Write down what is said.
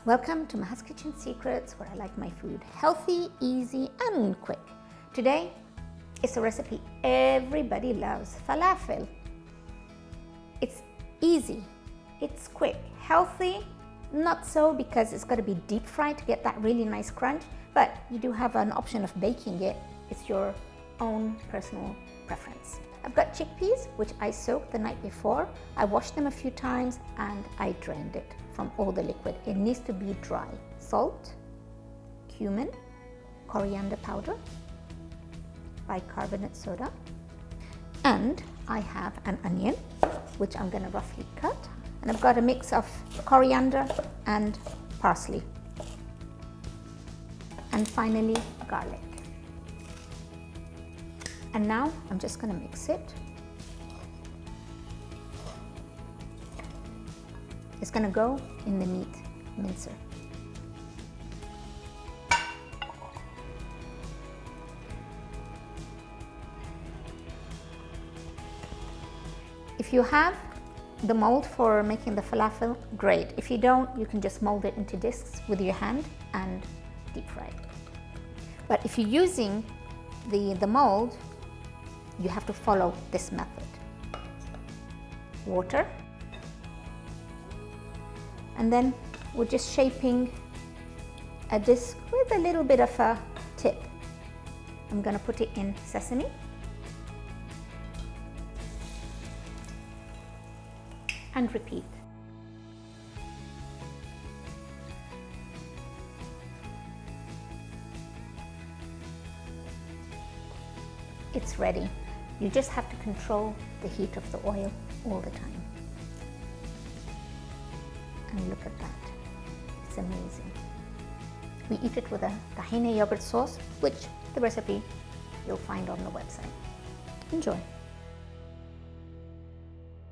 Welcome to Maha's Kitchen Secrets, where I like my food healthy, easy, and quick. Today, it's a recipe everybody loves, falafel. It's easy, it's quick, healthy, not so because it's got to be deep fried to get that really nice crunch, but you do have an option of baking it. It's your own personal preference. I've got chickpeas, which I soaked the night before. I washed them a few times and I drained it from all the liquid. It needs to be dry. Salt, cumin, coriander powder, bicarbonate soda, and I have an onion, which I'm going to roughly cut. And I've got a mix of coriander and parsley. And finally, garlic. And now I'm just going to mix it. It's going to go in the meat mincer. If you have the mold for making the falafel, great. If you don't, you can just mold it into discs with your hand and deep fry it. But if you're using the mold, you have to follow this method. Water. And then we're just shaping a disc with a little bit of a tip. I'm going to put it in sesame. And repeat. It's ready. You just have to control the heat of the oil all the time. And look at that. It's amazing. We eat it with a tahini yogurt sauce, which the recipe you'll find on the website. Enjoy.